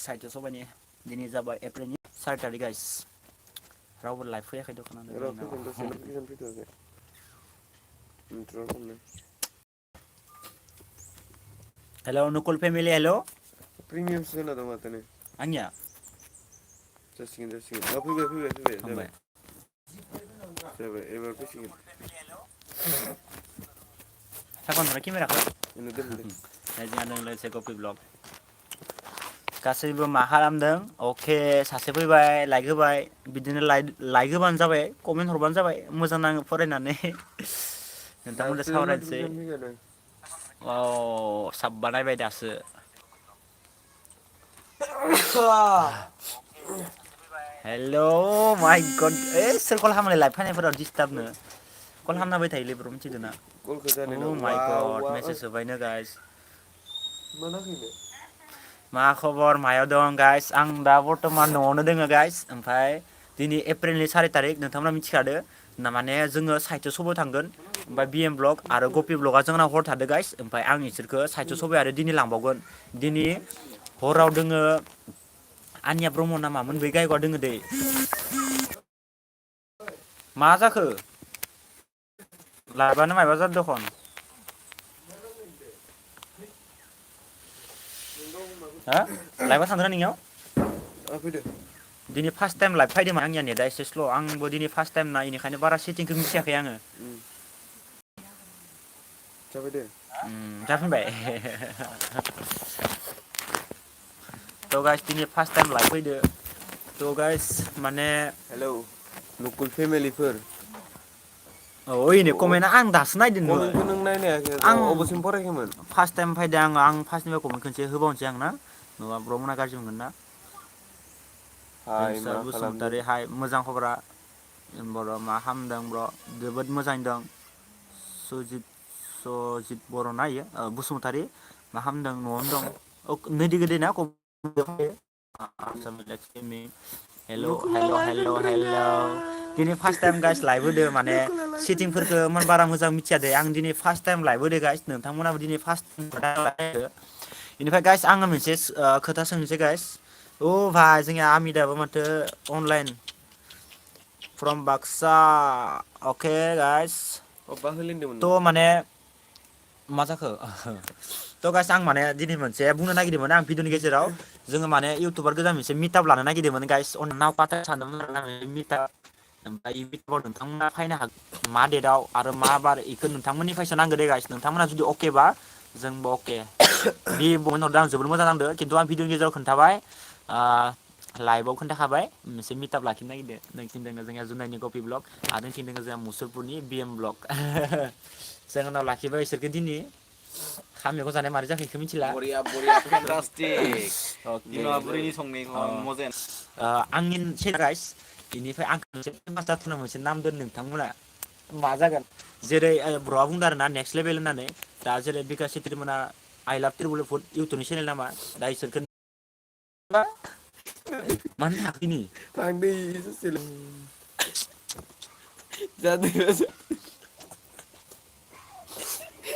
Site सबाइनि दिनै जाबाय एप्रिलनि 4 थारिख गाइस रावबो लाइभ फैयाखै दखानाव हेलौ नुकुल फेमिलि हेलौ प्रिमियामसो खोनादों माथो नै आंनिया जासिगोन फैबाय थांबाय जाबाय एबार फैसिगोन केमेराखौ बेनो दोनदो दे जोंहा लोगोसे कफि ब्लग गासैबो मा खालामदों अके सासे फैबाय लाइक होबाय बिदिनो लाइक होबानो जाबाय कमेन्ट हरबानो जाबाय मोजां नाङो फरायनानै नोंथांमोनजों दासो सावरायनोसै नटिफिकेसन फैखादों औ साबबा नायबाय दासो हेल' माइ गड ओइ सोर कल खालामनाय लाइभ फैनायफोराव डिस्टार्बनो कल खालामना होबाय थायोलै ब्र मिथिदों ना कलखौ जानाय अ माइ गड मेसेज होबायनो गाइस मोनाखैनो मा खबर मायाव दं गाइस आं दा बर्थमान न'आवनो दोङो गाइस ओमफ्राय दिनै एप्रिलनि 4 थारिख नोंथांमोना मिथिखादो माने जोङो साहित्य सभायाव थांगोन ओमफ्राय बि एम ब्लग आरो गपि ब्लगआ जोंनाव हर थादो गाइस ओमफ्राय आं इसोरखौ साहित्य सभायाव आरो दिनै लांबावगोन दिनै हराव दोङो आनिया ब्रह्म ना मामोन बै गायकआ दोङो दै मा जाखो लाइभआनो मायबा जादों दखन हा लाइभआ थांदोंना नोंनियाव फैदो दिनै फार्स्ट टाइम लाइभ फैदोंमोन आंनिया नेटआ एसे स्ल' आंबो दिनै फार्स्ट टाइम ना बेनिखायनो बारा सेटिंखौ मिथियाखै आङो जाबाय दे जाफिनबाय थ' गाइस दिनै फार्स्ट टाइम लाइभ फैदो थ' गाइस माने हेलौ नकुल फेमिलिफोर औ ओइनै कमेन्टआ आं दासो नायदों कमेन्टखौ नों नायनो हायाखै आं अबेसिम फरायखोमोन फार्स्ट टाइम फैदों आं फार्स्टनिफ्राय कमेन्ट खनसे होबावनोसै आं ना नङाबा ब्र मोना गाज्रि मोनगोन ना हाय रिंसार मा खालामदों बसुमतारी हाय मोजां खबरा बर' मा खालामदों बर' जोबोद मोजाङै दं सजित बर' ना इयो बसुमतारी मा खालामदों न'आवनो दं नैदि गोदै ना हेल' नकुला हेल' लाइभ हेल' हेल' गैया दिनै फार्स्ट टाइम गाइस लाइभ होदो माने सेटिंफोरखौ इमान बारा मोजां मिथिया दे आं दिनै फार्स्ट टाइम लाइभ होदो गाइस नोंथांमोनाबो दिनै फार्स्ट बेनिफ्राय गाइस आङो मोनसे खोथा सोंनोसै गाइस अ भाइ जोंनिया आमिदाबो माथो online from Baksa okay guys अबेबा होलेंदोंमोन नों थ' माने मा जाखो थ' गाइस आं माने दिनै मोनसे बुंनो नागिरदोंमोन आं भिडिअनि गेजेराव जोङो माने इउटुबार गोजान मोनसे मिटाप लानो नागिरदोंमोन गाइस नाव फाथाय सानदोंमोन मिटाप ओमफ्राय मिटापाव नोंथांमोना फैनो हागोन मा डेटआव आरो मा बार बेखौ नोंथांमोननिफ्रायसो नांगौ दे गाइस नोंथांमोना जुदि अकेबा जोंबो अके बे बमेन हरदों आं जोबोद मोजां नांदों खिन्थु आं भिडिअनि गेजेराव खोन्थाबाय लाइभआव खोन्थाखाबाय मोनसे मिटाप लाखिनो नागिरदों नोंसिनि दोङो जोंहा जुनाइनि कपि ब्लग आरो नोंसिनि दोङो जोंहा मुसुलपुरनि बि एम ब्लग जों उनाव लाखिबाय इसोरखौ दिनै खाम मैगं जानाय मारै जाखो मिथिला बरिया बरिया फेन्टास्टिक अके बिमा बुरैनि संनायखौ मजेन आंनि गाइस बेनिफ्राय आं मोनसे फेमास जाथावना मोनसे नाम दोन नोंथांमोना मा जागोन जेरै ब्र'आ बुंदों आरो ना नेक्स्ट लेभेल होननानै दा जेरै बिकास सेत्रीमोना आइ लाभ त्रिबुल फुड इउटुबनि चेनेल नामा दा इसोरखौ मानो थाखैनि थांदो ससेल जादों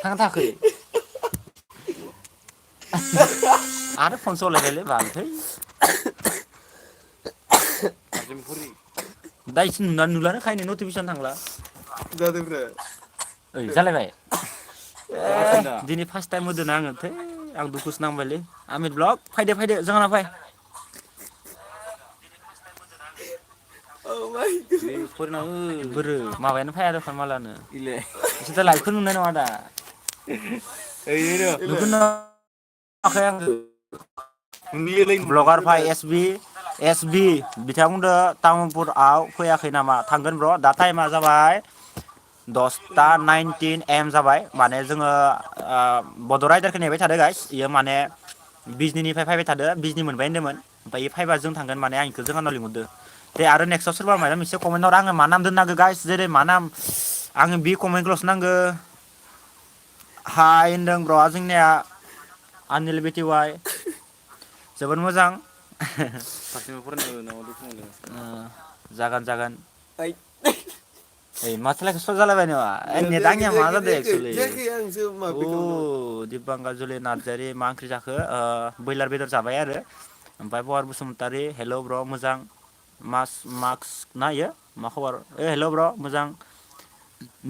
थांना थाङाखै आरो फन सलायबायलै बाल थै हाजेमफुरि दा इसे नुलानो खायनो नटिफिकेसन थांला जादोंब्रा ओइ जालायबाय जागासिनो दा दिनै फार्स्ट टाइम होदों ना आङो थै आं दुखुसो नांबायलै आमित ब्लग फैदो जोंहानाव फै औ माइ दे फरिना हो बोरो माबायानो फैया दखन मालानो इलाय इसोर दा लाइभखौ नुनाय नङा दा ओइ नुगोन ना नुवाखै आङो नुयोलै ब्लगार नुदों भाइ एस बि बिथाङा बुंदों तामुलपुरआव फैयाखै नामा थांगोन ब्र' दा टाइमा जाबाय 10:19 AM जाबाय माने जोङो बड' राइडारखौ नेबाय थादो गाइस इयो माने बिजनिनिफ्राय फैबाय थादो बिजनि मोनबाय होन्दोंमोन ओमफ्राय इयो फैबा जों थांगोन माने आं इखौ जोंहानाव लिंहरदो दे आरो नेक्स्टआव सोरबा माबा मोनसे कमेन्ट हर आङो मा नाम दोननांगौ गाइस जेरै मा नाम आङो बि कमेन्टखौल'सो नांगौ हाय होनदों ब्र'आ जोंनिया आनिल बिटि वाइ जोबोद मोजां फार्स्टनिफ्राय फरायना हो नङाबा दुखु मोनो जागोन ओइ ओइ माथो लायखो स्ल' जालायबाय नामा नेट जायाखै आंनिया मा जायाखै जादों जायाखै एक्सुवेलि जायाखै आंसो माबा खालामदोंमोन दिपांकार जुलि नार्जारि मा ओंख्रि जाखो ब्रयलार बेदर जाबाय आरो ओमफ्राय बहार बसुमतारी हेल' ब्र मोजां मार्क्स ना इयो मा खबर हेल' ब्र मोजां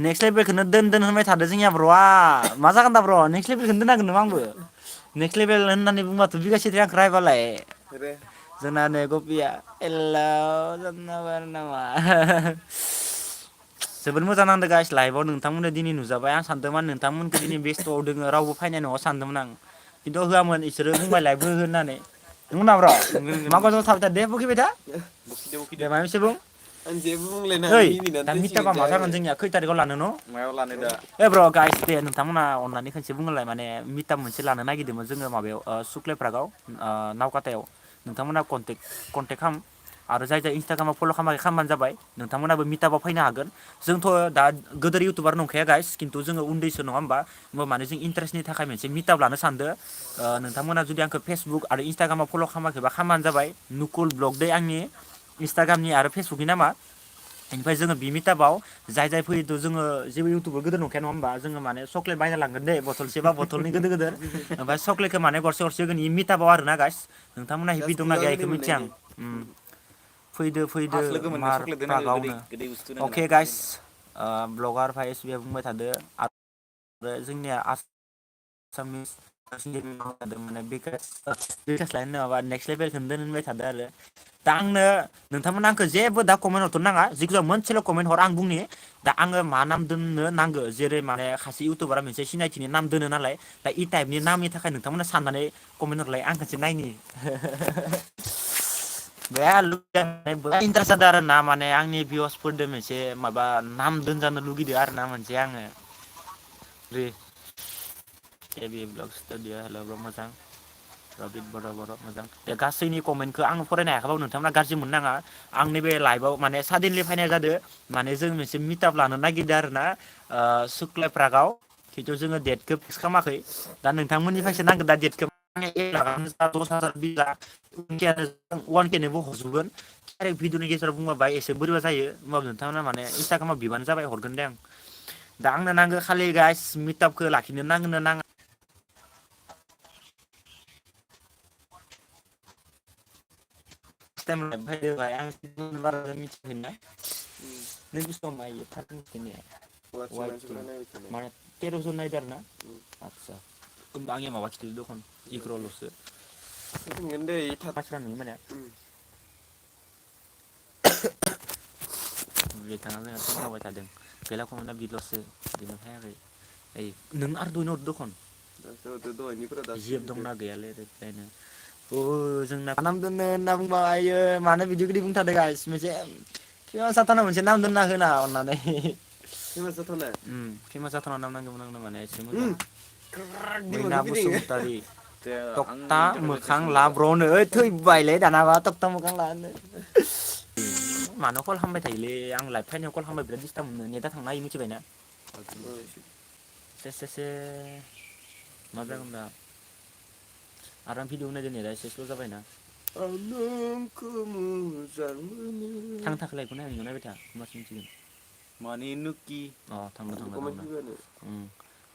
नेक्स्ट लेभेलखौनो दोन होनबाय थादो जोंनिया ब्र'आ मा जागोन दा ब्र' नेक्स्ट लेभेलखौनो दोननांगोन नामा आंबो नेक्स्ट लेभेल होननानै बुंबाथ' बिगासे आंखौ रायबालाय रे जोंना नै गपिया एल्ला जानोबा नामा जोबोद मोजां नांदो गाइस लाइभआव नोंथांमोननो दिनै नुजाबाय आं सानदोंमोन नोंथांमोनखौ दिनै बेस्थ'आव दोङो रावबो फैनाय नङा सानदोंमोन आं खिन्थु होआमोन इसोरो बुंबाय लाइभ हो होननानै नंगौना ब्र' मा गजल थाबाय था दे फुखिबाय था बखिदो दे माबा मोनसे बुं आं जेबो बुंलायना ओइ मिनिनानै दा मिटापा दोनसिगोन मा जागोन जोंनिया खै थारिखआव लानो न' मायाव लानो दा ए ब्र' गाइस दे नोंथांमोना अननानै खनसे बुङोलाय माने मिटाप मोनसे लानो नागिरदोंमोन जोङो माबायाव सुक्ले पार्कआव नावकाटायाव नोंथांमोना कन्टेक्ट खालाम आरो जाय जाय इन्सटाग्रामाव फल' खालामबानो जाबाय नोंथांमोनाबो मिटापाव फैनो हागोन जोंथ' दा गोदोर इउटुबार नंखाया गाइस खिन्थु जोङो उन्दैसो नङा होमबा माने जों इन्टारेस्टनि थाखाय मोनसे मिटाप लानो सानदो नोंथांमोना जुदि आंखौ फेसबुक आरो इन्सटाग्रामाव फल' खालामाखैबा खालामबानो जाबाय नुकुल ब्लग दे आंनि इन्सटाग्रामनि आरो फेसबुकनि नामा ओमफ्राय जोङो बि मिटापाव जाय फैयोथ' जोङो जेबो इउटुबार गोदोर नंखाया नङा होमबा जोङो माने चक्लेट बायना लांगोन दे बथलसे बा बथलनै गोदोर ओमफ्राय चक्लेटखौ माने गरसे गरसे होगोन इ मिटापाव आरो ना गाइस नोंथांमोना हेपि जास्ट दंना खुगा गैया गोदै बेखौ मिथिया मोननायनि आं फैदो फार्स्ट लोगो मोननायाव मार चक्लेट दोनांगो गोदै पार्कआवनो गोदै बुस्थु नांगोन अके गाइस ब्लगार भाइस बे बुंबाय थादो आरो जोंनिया आसामिस माने बिकास लायनो माबा नेक्स्ट लेभेलखौनो दोन होनबाय थादो आरो दा आंनो नोंथांमोना आंखौ जेबो दा कमेन्ट हरथ' नाङा जिखुनु मोनसेल' कमेन्ट हर आं बुंनि दा आङो मा नाम दोननो नांगौ जेरै माने खासे इउटुबारा मोनसे सिनायथिनि नाम दोनो नालाय दा इ टाइपनि नामनि थाखाय नोंथांमोना साननानै कमेन्ट हरलाय आं खनसे नायनि बे इन्टारेस्ट जादों आरो ना माने आंनि भिउसफोरदो मोनसे माबा नाम दोनजानो लुगैदों आरो ना मोनसे आङो ब्लग स्टुडिअ हेल' मोजां रबिट बर' मोजां बे गासैनि कमेन्टखौ आं फरायनो हायाखैबाबो नोंथांमोना गाज्रि मोननो नाङा आंनि बे लाइभआव माने साडेनलि फैनाय जादों माने जों मोनसे मिटाप लानो नागिरदों आरो ना सुक्लाय पार्कआव खिन्थु जोङो डेटखौ फिक्स खालामाखै दा नोंथांमोननिफ्रायसो नांगोन दा डेटखौ 10,000 1K नोबो हरजोबगोन डाइरेक्ट भिडिअनि गेजेराव बुंबा एसे बोरैबा जायो होमबाबो नोंथांमोना माने इन्सटाग्रामाव बिबानो जाबाय हरगोन दे आं दा आंनो नांगौ खालि गाइस मिटापखौ लाखिनो नांगोन नाङा टाइम फैबाय आं बारा मिथिगोन ना नों बुस्थुआव मायो वाटसएप मानसिफोरा नायबाय थादों माने 13 जन नायदो आरो ना आदसा होमबा आंनिया माबा खिथादो दखन इग्र'ल'सो फैफिनगोन दे मानसिफ्रा नुयो माने बिथाङा जोंहा सोंखाबाय थादों गैला खमोना बिल'सो बिनो फायाखै ओइ नों आरो दयनो हरदो दखन दहायनिफ्रा दासो जिएफ फैदो दंना गैयालै रिप्लायनो जोंना नाम दोननो होनना बुंबा आयो मानो बिदि गोदै बुंथारदों गाइस मोनसे फेमास जाथावना मोनसे नाम दोनना होना अननानै फेमास जाथावना फेमास जाथावना नाम नांगौमोन आंनो माने एसे मोजां मैना दिमागखौ फिदिं बसुमतारी दे तक्ता आंनि मोखां इन्टारप्रिटेसन होदो लाब्र'नो ओइ थैबायलै दानाबा तक्ता मोखां लानो मानो कल खालामबाय थायोलै आं लाइभ फाइनाव कल खालामबाय बिराद दिस्टार्ब मोनो नेटआ थांनो हायो मिथिबायना से मा जागोन दा आरो आं भिडिअ नायदो नेटआ एसे स्ल' जाबायना आं नोंखौ मोजां मोनो थांनो थाखाय लाइभखौ नायबाय था होमबासो मिथिगोन मानि नुकि कमेन्ट फैबानो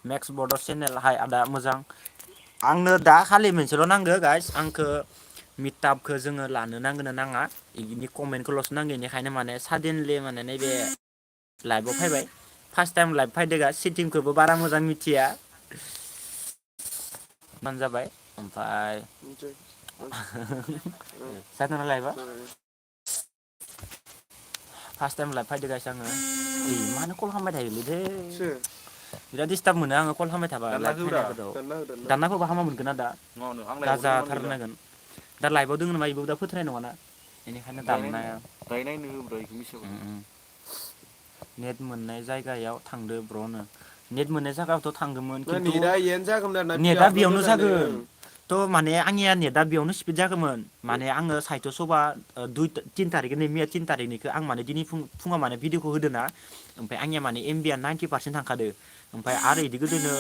मेक्स बर्ड चेनेल हाय आदा मोजां आंनो दा खालि मोनसेल' नांगौ गाइस आंखौ मिटापखौ जोङो लानो नांगोन ना नाङा बिनि कमेन्टखौल'सो नांगौ बेनिखायनो माने साडेनलि माने नैबे लाइभआव फैबाय फार्स्ट टाइम लाइभ फैदोगा सिटिंखौबो बारा मोजां मिथिया बानो जाबाय ओमफ्राय जादोंना लाइभआ फार्स्ट टाइम लाइभ फैदो गाइस आङो मानो कल खालामबाय थायोलै दे बिराद दिस्टार्ब मोनो आङो कल खालामबाय थाबा दानना लाइभ होब्रा फैनायफोराव दानना हो दानना होबा हामा मोनगोन ना दा न'आवनो आं दा लाइभआव दोङो माने दा जाथारनांगोन दा लाइभआव दोङो नामा बेबो दा फोथायनाय नङाना बेनिखायनो दाननाया दायो नायनो होब्रा बेखौ मिसाखौ नेट मोननाय जायगायाव थांदो ब्र'नो नेट मोननाय जायगायावथ' थांदोंमोन ना खिन्थु नेटआ इयानो जागौमोन आरोना भिडिअ नेटआ आपल'ड बेयावनो होनानै जागोन थ' माने आंनिया नेटआ बेयावनो स्पिड जागौमोन माने आङो साहित्य सभा 2-3 थारिखनि मैया 3 थारिखनिखौ आं माने दिनै फुङाव माने भिडिअखौ होदों ना ओमफ्राय आंनिया माने एमबिआ 90% थांखादो ओमफ्राय आरो बिदि गोदोनो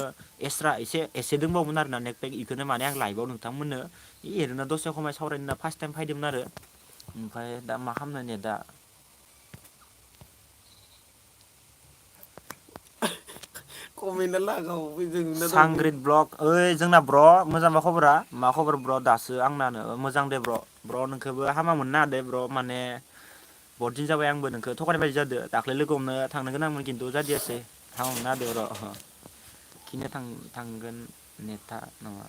एक्सट्रा एसे दंबावोमोन आरोना नेटपेक बेखौनो माने आं लाइभआव नोंथांमोननो ओरैनो दसे खमाय सावरायनो फार्स्ट टाइम फैदोंमोन आरो ओमफ्राय दा मा खालामनो नेटआ कमेन्टआ लागाव जोंना सांग्रिद ब्लग ओइ जोंना ब्र मोजांबा खबरा मा खबर ब्र दासो आंनानो मोजां दे ब्र नोंखौबो हामा मोननो हादे ब्र माने बहुत दिन जाबाय आंबो नोंखौ थगायनाय बायदि जादो दाख्लै लोगो हमनो थांनो गोनांमोन खिन्थु जादियासै हामा मोननो हादो र' खिनो थांगोन नेटा नङा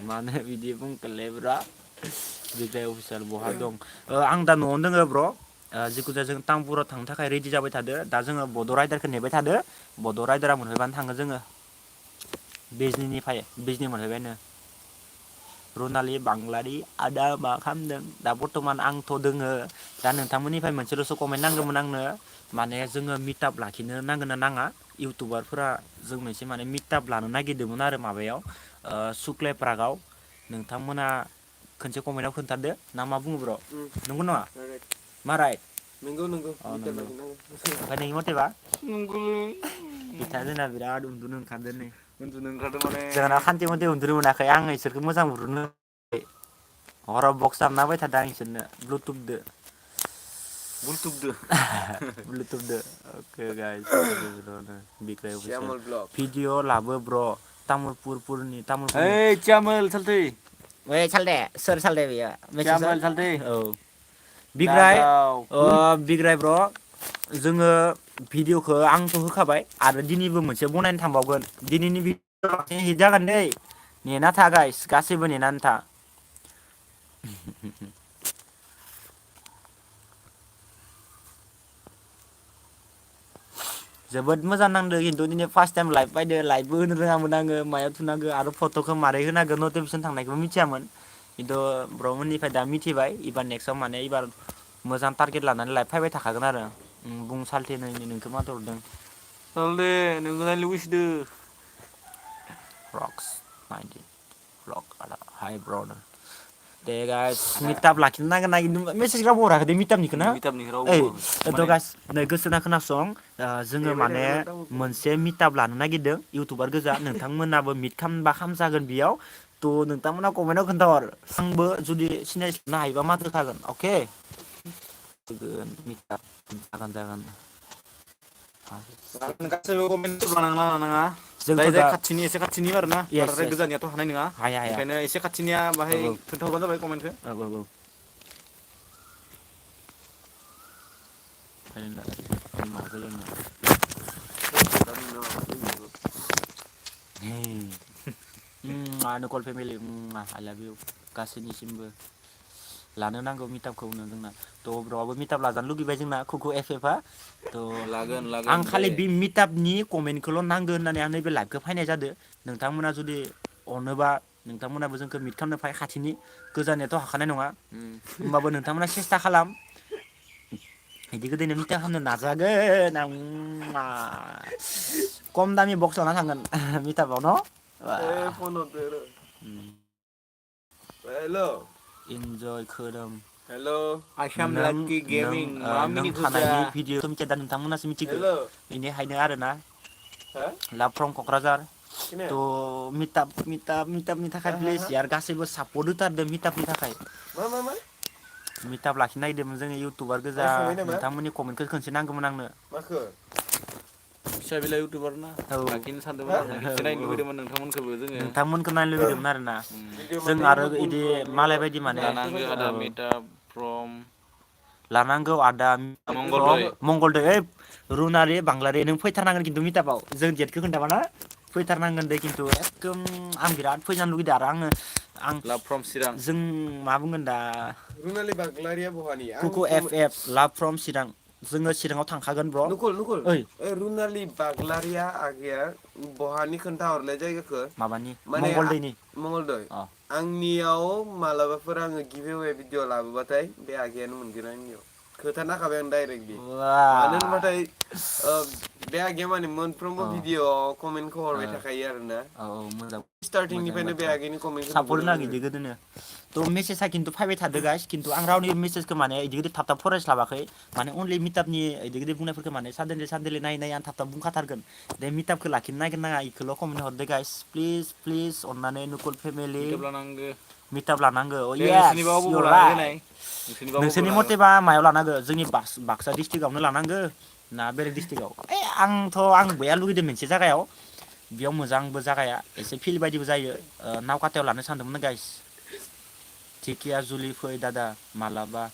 मानो बिदि बुंखोलै ब्र बिग्राय अफिसार बहा दं आं दा न'आवनो दोङो ब्र जिखु जाया जों तामुलपुराव थांनो थाखाय रेडि जाबाय थादो दा जोङो बड' राइडारखौ नेबाय थादो बड' राइडारा मोनफैबानो थाङो जोङो बिजनि मोनफैबायनो रुनालि बांलारि आदा मा खालामदों दा बर्थमान आंथ' दोङो दा नोंथांमोननिफ्राय मोनसेल'सो कमेन्ट नांगौमोन आंनो माने जोङो मिटआप लाखिनो नांगोन ना नाङा इउटुबारफोरा जों मोनसे माने मिटआप लानो नागिरदोंमोन आरो माबायाव सुक्लाय पार्कआव नोंथांमोना खनसे कमेन्टआव खोन्थादो ना मा बुङो ब्र' नंगौ नङा मा राइट नंगौ अ मिटार नंगौ लाखिनांगौ ओमफ्राय नोंनि मथेबा नंगौलै बिथा जोंना बिराद उन्दुनो ओंखारदों नै उन्दुनो ओंखारदों माने जोंना खान्थि मथे उन्दुनो मोनाखै आं इसोरखौ मोजां बुनो हराव बक्स दामना होबाय थादों आं इसोरनो ब्लुटुथदो बुलटुबदो ब्लुटुथदो अके गाइस बिग्राय अफिसार श्यामल ब्लग भिडिअ लाबो ब्र तामुलपुरनि ओइ चामोल सालथै ओइ सालदे सोर सालदे बेयो चामोल सालथै औ बिग्राय नागाव बिग्राय ब्र जोङो भिडिअखौ आंथ' होखाबाय आरो दिनैबो मोनसे बनायनो थांबावगोन दिनैनि भिडिअ हिट जागोन दै नेना था गाइस गासैबो नेनानै था जोबोद मोजां नांदों खिन्थु दिनै फार्स्ट टाइम लाइभ फायदो लाइभबो होनो रोङामोन आङो मायाव थुनांगौ आरो फट'खौ मारै होनांगौ नटिफिकेसन थांनायखौबो मिथियामोन खिन्थु ब्र'मोननिफ्राय दा मिथिबाय एबार नेक्स्टआव माने एबार मोजां टारगेट लानानै लाइभ फैबाय थाखागोन आरो बुं सालथे नोंखौ माथो हरदों सालथे नोंखौ नायनो लुगैसोदो रक्स 90 रक हाय ब्रदर दे गाइस मिटआप लाखिनो नांगोन ना खिन्थु मेसेज रावबो हराखै दे मिटआपनिखौ ना मिटापनि रावबो ओइ बुङाखै थ' माने गाइस नै गोसोना खोनासं जोङो नेबाय माने थागोन तामुलपुर मोनसे मिटआप लानो नागिरदों इउटुबार गोजा नोंथांमोनाबो मिट खालामबा खामजागोन बेयाव थ' नोंथांमोना कमेन्टआव खोन्थाहर आंबो जुदि सिनायनो हायोबा माथो थागोन अके जागोन गासैबो कमेन्ट लानाङा जोंथ' जाय दा खाथिनि एसे खाथिनि आरोना येस बाराद्राय येस गोजाननियाथ' हानाय नङा हाया हाया ओंखायनो एसे खाथिनिया औ बाहाय खोन्थाहरबानो जाबाय कमेन्टखौ औ कल फेमिलि आइ लाभ इउ गासैनिसिमबो लानो नांगौ मिटापखौ जोंना थ' ब्र'आबो मिटाप लाजानो लुगैबाय जोंना कुकु एफएफआ लागोन थ' आं लागोन दे खालि बे मिटापनि कमेन्टखौल' नांगौ होननानै आं नैबे लाइभखौ फैनाय जादों नोंथांमोना जुदि अनोबा नोंथांमोनाबो जोंखौ मिट खालामनो फै खाथिनि गोजाननियाथ' हाखानाय नङा होमबाबो नोंथांमोना सेस्था खालाम बिदि गोदैनो मिटा खालामनो नाजागोन आं खम दामि बक्स लाना थांगोन मिटापाव न' फन हरदो र' हेल' इन्जय खोरोम हेल' आसाम नों लाकि नों गेमिं मा नों मिनिखो जा थानायनि भिडिअ' दा नोंथांमोनासो मिथिगौ हेल' बेनिखायनो आरोना हा लाभ फ्रम क'क्राझार खोनाया थ' मिटापनि थाखाय प्लिज यार गासैबो सापर्ट होथारदों मिटापनि थाखाय मा मिटाप लाखिनो नागिरदोंमोन जोङो इउटुबार गोजा रायखांबाय नामा नोंथांमोननि कमेन्टखौ खनसे नांगौमोन आंनो माखो फिसा बिला इउटुबार ना औ लाखिनो सानदोंमोन हा आरो ना खेबसे नायनो लुगैदोंमोन नोंथांमोनखौबो जोङो नोंथांमोनखौ नायनो लुगैदोंमोन आरोना भिडिअ जों माने आरो नकुल इदि ब्लगनि मालाय र' बायदि माने लानांगौ औ आदा मिटा फ्रम लानांगौ आदा मंगलदै मंगलदै ओइ रुनारि बांलारि नों फैथारनांगोन खिन्थु मिटापाव जों डेटखौ खोन्थाबाना फैथारनांगोन दे खिन्थु एकदम आं बिराद फैजानो लुगैदों आरो आं लाभ फ्रम चिरां जों मा बुंगोन दा रुनालि बाग्लारिया बहानि आं कुकु एफ एफ लाभ फ्रम चिरां जोङो चिराङाव थांखागोन ब्र' नकुल ओइ रुनालि बाग्लारिया आगैया बहानि खोन्थाहरलाय जायगाखौ माबानि माने मंगलदैनि मंगलदै अ आंनियाव मालाबाफोर आङो गिबिअवे भिडिअ लाबोबाथाय बे आगैयानो मोनगोन आंनियाव खोथाना होखाबाय आं डाइरेक्टलि मानो होनबाथाय बे आगैया माने मोनफ्रोमबो भिडिअ' कमेन्टखौ हरबाय थाखायो आरोना औ मोजां मोजां स्टार्टिंनिफ्रायनो बे बाथ्रा आगैनि कमेन्टखौ सापर्ट नुबोदों होना आङो गिदिर गोदोनो थ' मेसेजआ खिन्थु फैबाय थादो गाइस खिन्थु आं रावनिबो मेसेजखौ माने इदि थाब थाब फरायस्लाबाखै माने अनलि मिटापनि इदि बुंनायफोरखौ माने सादेनलि नायै आं थाब थाब बुंखाथारगोन दे मिटापखौ लाखिनो नागिरनाङा इखौल' कमेन्ट हरदो गाइस प्लिज अननानै नकुल फेमिलि मिटाप लानांगो मिटाप लानांगौ दे येस नोंसोरनिबा इउर बबाव लानो राइट देनाय नोंसोरनिबा बबाव नोंसोरनि लानो मथेबा मायाव लानांगो जोंनि बाक्सा डिस्ट्रिक्टआवनो लानांगो ना बेलेग डिस्ट्रिक्टआव आं बया लुगैदों मोनसे जायगायाव बेयाव मोजांबो जागाया एसे फिल्ड बायदिबो जायो नावकातायाव लानो सानदोंमोन गाइस ढेकियाजुलि फै दादा मालाबा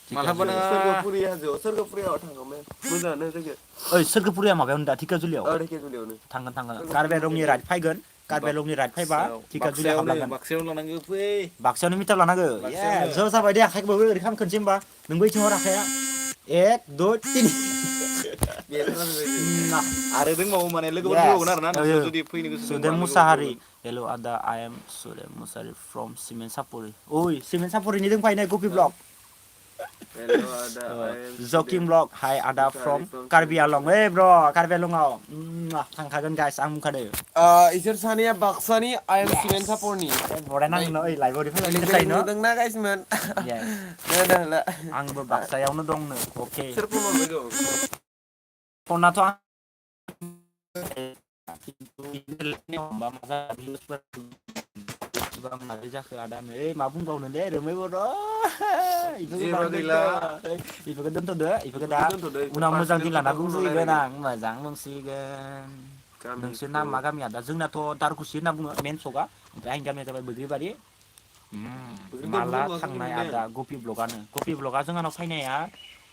मालाबा नोङो सोरगोफुरि हाजोआव सोरगोफुरियाव थाङोमोन मोजाङानो जायगाया ओइ सोरगोफुरिया माबायावनो दा ढेकियाजुलियाव ढेकियाजुलियावनो थांगोन कार्बि आंलंनि राइट फैगोन कार्बि आंलंनि राइट फैबा ढेकियाजुलियाव हाबलांगोन बाक्सायावनो लानांगौ फै बाक्सायावनो मिटार लानांगो बाक्सायावनो। ज' जाबाय दे आखाइखौबो ओरै खालामखोनसै होमबा नोंबो इथिं हर आखाइया 1 2 3 आरो दंबावो माने लोगोफोर फैबावगोन आरोना नोंसोर जुदि फैनो गोसो दंबा सुदेम मुसाहारि हेल' आदा आइ एम सुदेम मुसाहारि फ्रम सिमेन्ट सापरि ओइ सिमेन्ट सापरिनि दंफायनाय कपि ब्लग हेल' आदा जकिं ब्लग हाय आदा फ्रम कार्बि आलं ओइ ब्र कार्बि आलंआव थांखागोन गाइस आं बुंखादो इसोर सानैया बाक्सानि आइ एम सिमेन्ट सापरनि बराय नांगोन ओइ लाइभआव फैबाय नुदोंना गाइसमोन आंबो बाक्सायावनो दंनो अके सोर फन हरबाय दं फनाथ' माबोरै जाखो आदा ओइ मा बुंबावनो दे रोमै बर' जेबो गैला इफोरखौ दोनथ'दो इफोरखौ दा दोनथ'दो उनाव मोजां दिन लाना खोथाखौ बुंसिगोन रायलायगोन आं मोजां बुंसिगोन नोंसोरना गामिखौ मा गामिया दा जोंनाथ' दारकुसि होनना बुङो मेन सकआ ओमफ्राय आंनि गामिया जाबाय बैग्रिबारि माला थांनाय आदा गपि ब्लगआ जोंहानाव फैनाया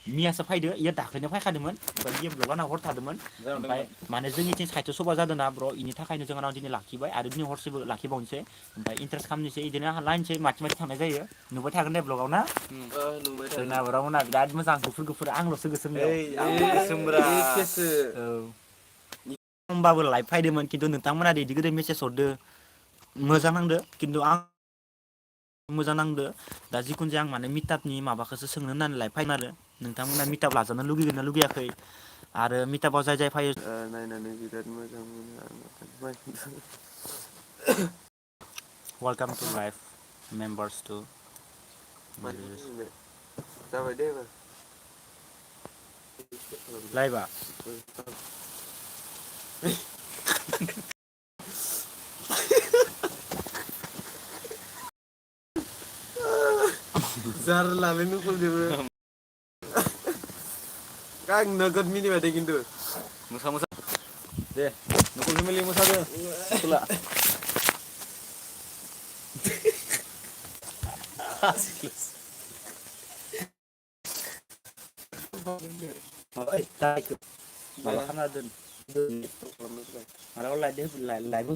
मियासो फैदो इयो दाख्लैनो फैखादोंमोन ओमफ्राय बे ब्लगआ आंनाव हर थादोंमोन ओमफ्राय माने जोंनिथिं साहित्य सभा जादोंना ब्र इनि थाखायनो जोंहानाव दिनै लाखिबाय आरो दिनै हरसेबो लाखिबावनोसै ओमफ्राय इन्टारेस्ट खालामनोसै बिदिनो लायनोसै माथि थांनाय जायो नुबाय थागोन दे ब्लगाव ना नुबाय जोंना बर'मोना बिराद मोजां गुफुर आंल'सो गोसोम गोसोमब्रा एखेसो औ होमबाबो लाइभ फैदोंमोन खिन्थु नोंथांमोना इदि गोदै मेसेज हरदो मोजां नांदो खिन्थु आं मोजां नांदो दा जिखुनु जाया आं माने मिटापनि माबाखौसो सोंनो होननानै लाइभ फैदों आरो नोंथांमोना मिटाप लाजानो लुगैगोन ना लुगैयाखै आरो मिटापाव जाय फैयो नायनानै बिराद मोजां मोनो welcome to life members to जाबाय दे एबार लाइभआ जारलालै नुखुलजोबो आं नोगोद मिनिबाय दे खिन्थु मोसा दे नखल फेमिलि मोसादो खुला माबा खालामना दोन मालाबा लाइभ